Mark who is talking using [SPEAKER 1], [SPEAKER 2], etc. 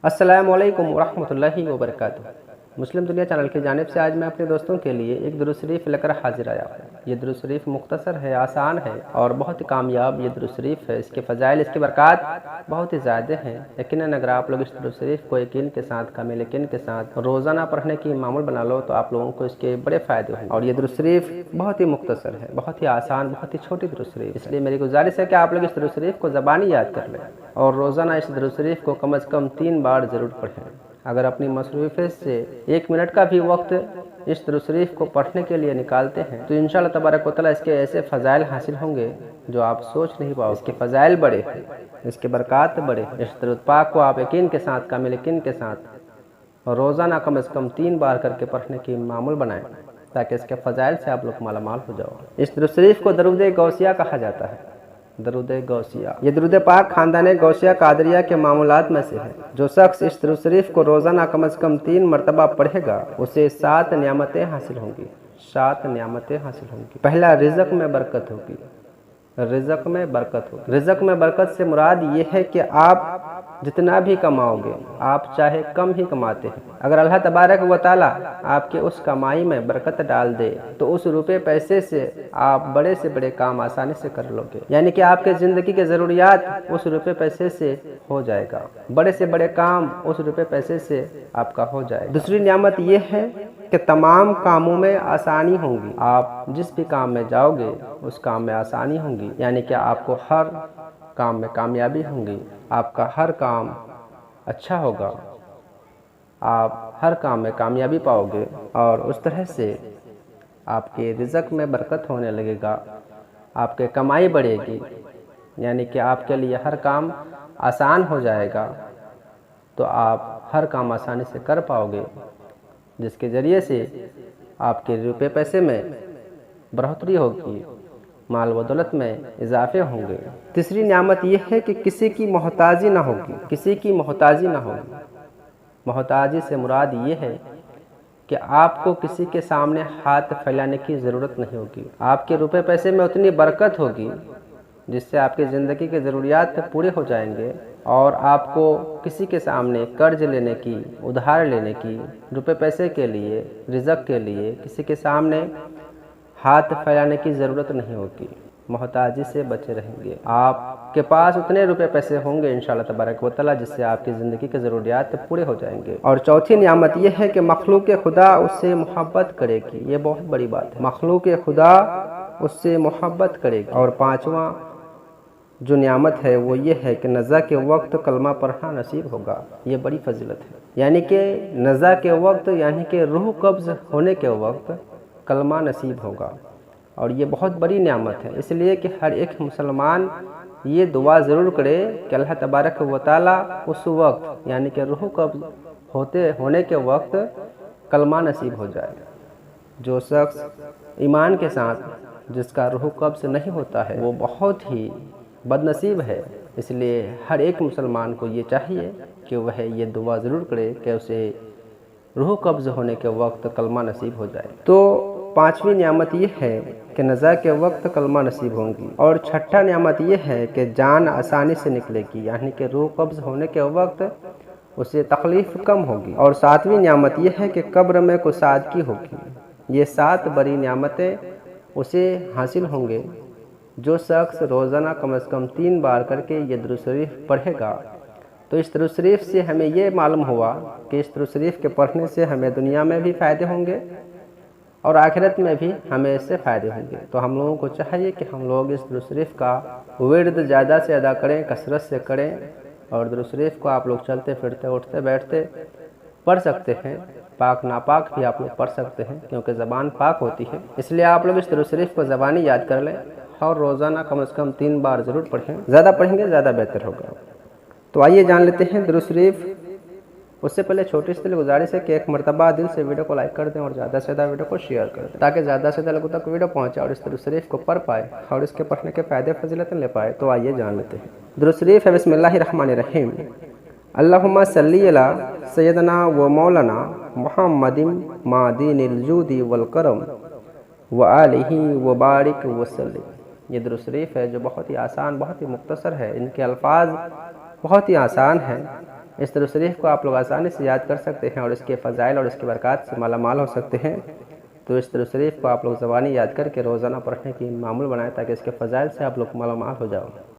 [SPEAKER 1] السلام علیکم ورحمۃ اللہ وبرکاتہ۔ مسلم دنیا چینل کی جانب سے آج میں اپنے دوستوں کے لیے ایک درود شریف لے کر حاضر آیا ہوں۔ یہ درود شریف مختصر ہے، آسان ہے اور بہت ہی کامیاب یہ درود شریف ہے۔ اس کے فضائل، اس کی برکات بہت ہی زیادہ ہیں۔ یقیناً اگر آپ لوگ اس درود شریف کو یقین کے ساتھ، کامل یقین کے ساتھ روزانہ پڑھنے کی معمول بنا لو تو آپ لوگوں کو اس کے بڑے فائدے ہوں۔ اور یہ درود شریف بہت ہی مختصر ہے، بہت ہی آسان، بہت ہی چھوٹی درود شریف، اس لیے میری گزارش ہے کہ آپ لوگ اس درود شریف کو زبانی یاد کر لیں اور روزانہ اس درود شریف کو کم از کم 3 بار ضرور پڑھیں۔ اگر اپنی مصروفیت سے 1 منٹ کا بھی وقت اس درود شریف کو پڑھنے کے لیے نکالتے ہیں تو انشاءاللہ تبارک و تعالیٰ اس کے ایسے فضائل حاصل ہوں گے جو آپ سوچ نہیں پاؤ۔ اس کے فضائل بڑے ہیں، اس کے برکات بڑے ہیں۔ اس درود پاک کو آپ یقین کے ساتھ، کامل یقین کے ساتھ روزانہ کم از کم 3 بار کر کے پڑھنے کی معمول بنائیں تاکہ اس کے فضائل سے آپ لوگ مالا مال ہو جاؤ۔ اس درود شریف کو درود غوثیہ کہا جاتا ہے۔ درود غوثیہ، یہ درود پاک خاندان غوثیہ قادریہ کے معمولات میں سے ہے۔ جو شخص اس درود شریف کو روزانہ کم از کم 3 مرتبہ پڑھے گا اسے 7 نعمتیں حاصل ہوں گی۔ 7 نعمتیں حاصل ہوں گی۔ پہلا، رزق میں برکت ہوگی۔ رزق میں برکت ہوگی۔ رزق میں برکت سے مراد یہ ہے کہ آپ جتنا بھی کماؤ گے، آپ چاہے کم ہی کماتے ہیں، اگر اللہ تبارک و تعالیٰ آپ کے اس کمائی میں برکت ڈال دے تو اس روپے پیسے سے آپ بڑے سے بڑے کام آسانی سے کر لو گے، یعنی کہ آپ کے زندگی کے ضروریات اس روپے پیسے سے ہو جائے گا، بڑے سے بڑے کام اس روپے پیسے سے آپ کا ہو جائے گا۔ دوسری نعمت یہ ہے کہ تمام کاموں میں آسانی ہوں گی۔ آپ جس بھی کام میں جاؤ گے اس کام میں آسانی ہوں گی، یعنی کہ آپ کو ہر کام میں کامیابی ہوں گی، آپ کا ہر کام اچھا ہوگا، آپ ہر کام میں کامیابی پاؤ گے اور اس طرح سے آپ کے رزق میں برکت ہونے لگے گا، آپ کے کمائی بڑھے گی، یعنی کہ آپ کے لیے ہر کام آسان ہو جائے گا، تو آپ ہر کام آسانی سے کر پاؤ گے، جس کے ذریعے سے آپ کے روپے پیسے میں بڑھوتری ہوگی، مال و دولت میں اضافے ہوں گے۔ تیسری نعمت یہ ہے کہ کسی کی محتاجی نہ ہوگی۔ کسی کی محتاجی نہ ہوگی۔ محتاجی سے مراد یہ ہے کہ آپ کو کسی کے سامنے ہاتھ پھیلانے کی ضرورت نہیں ہوگی۔ آپ کے روپے پیسے میں اتنی برکت ہوگی جس سے آپ کی زندگی کے ضروریات پورے ہو جائیں گے اور آپ کو کسی کے سامنے قرض لینے کی، ادھار لینے کی، روپے پیسے کے لیے، رزق کے لیے کسی کے سامنے ہاتھ پھیلانے کی ضرورت نہیں ہوگی۔ محتاجی سے بچے رہیں گے۔ آپ کے پاس اتنے روپے پیسے ہوں گے انشاءاللہ تبارک و تعالیٰ جس سے آپ کی زندگی کے ضروریات پورے ہو جائیں گے۔ اور چوتھی نعمت یہ ہے کہ مخلوق خدا اس سے محبت کرے گی۔ یہ بہت بڑی بات ہے، مخلوق خدا اس سے محبت کرے گی۔ اور پانچواں جو نعمت ہے وہ یہ ہے کہ نزا کے وقت کلمہ پڑھنا نصیب ہوگا۔ یہ بڑی فضیلت ہے، یعنی کہ نزا کے وقت، یعنی کہ روح قبض ہونے کے وقت کلمہ نصیب ہوگا، اور یہ بہت بڑی نعمت ہے۔ اس لیے کہ ہر ایک مسلمان یہ دعا ضرور کرے کہ اللہ تبارک و تعالیٰ اس وقت، یعنی کہ روح قبض ہونے کے وقت کلمہ نصیب ہو جائے۔ جو شخص ایمان کے ساتھ جس کا روح قبض نہیں ہوتا ہے وہ بہت ہی بد نصیب ہے۔ اس لیے ہر ایک مسلمان کو یہ چاہیے کہ وہ یہ دعا ضرور کرے کہ اسے روح قبض ہونے کے وقت کلمہ نصیب ہو جائے۔ تو پانچویں نعمت یہ ہے کہ نزا کے وقت کلمہ نصیب ہوں گی۔ اور چھٹا نعمت یہ ہے کہ جان آسانی سے نکلے گی، یعنی کہ روح قبض ہونے کے وقت اسے تکلیف کم ہوگی۔ اور ساتویں نعمت یہ ہے کہ قبر میں کشادگی ہوگی۔ یہ 7 بڑی نعمتیں اسے حاصل ہوں گے جو شخص روزانہ کم از کم 3 بار کر کے یہ درود شریف پڑھے گا۔ تو اس درود شریف سے ہمیں یہ معلوم ہوا کہ اس درود شریف کے پڑھنے سے ہمیں دنیا میں بھی فائدے ہوں گے اور آخرت میں بھی ہمیں اس سے فائدے ہوں گے۔ تو ہم لوگوں کو چاہیے کہ ہم لوگ اس درود شریف کا ورد زیادہ سے زیادہ کریں، کثرت سے کریں، اور درود شریف کو آپ لوگ چلتے پھرتے، اٹھتے بیٹھتے پڑھ سکتے ہیں، پاک ناپاک بھی آپ لوگ پڑھ سکتے ہیں کیونکہ زبان پاک ہوتی ہے۔ اس لیے آپ لوگ اس درود شریف کو زبانی یاد کر لیں اور روزانہ کم از کم 3 بار ضرور پڑھیں۔ زیادہ پڑھیں گے زیادہ بہتر ہوگا۔ تو آئیے جان لیتے ہیں درود شریف۔ اس سے پہلے چھوٹی سی گزارش ہے کہ ایک مرتبہ دل سے ویڈیو کو لائک کر دیں اور زیادہ سے زیادہ ویڈیو کو شیئر کر دیں تاکہ زیادہ سے زیادہ لوگوں تک ویڈیو پہنچے اور اس درود شریف کو پڑھ پائے اور اس کے پڑھنے کے فائدے فضیلتیں لے پائے۔ تو آئیے جان لیتے ہیں۔ درود شریف ہے، بسم اللہ الرحمن الرحیم۔ اللہم صلی علی سیدنا و مولانا محمد معدین الجود والکرم وآلہ وبارک وسلم۔ یہ درود شریف ہے جو بہت ہی آسان، بہت ہی مختصر ہے، ان کے الفاظ بہت ہی آسان ہیں اس درود شریف کو آپ لوگ آسانی سے یاد کر سکتے ہیں اور اس کے فضائل اور اس کی برکات سے مالا مال ہو سکتے ہیں۔ تو اس درود شریف کو آپ لوگ زبانی یاد کر کے روزانہ پڑھنے کی معمول بنائیں تاکہ اس کے فضائل سے آپ لوگ مالا مال ہو جاؤ۔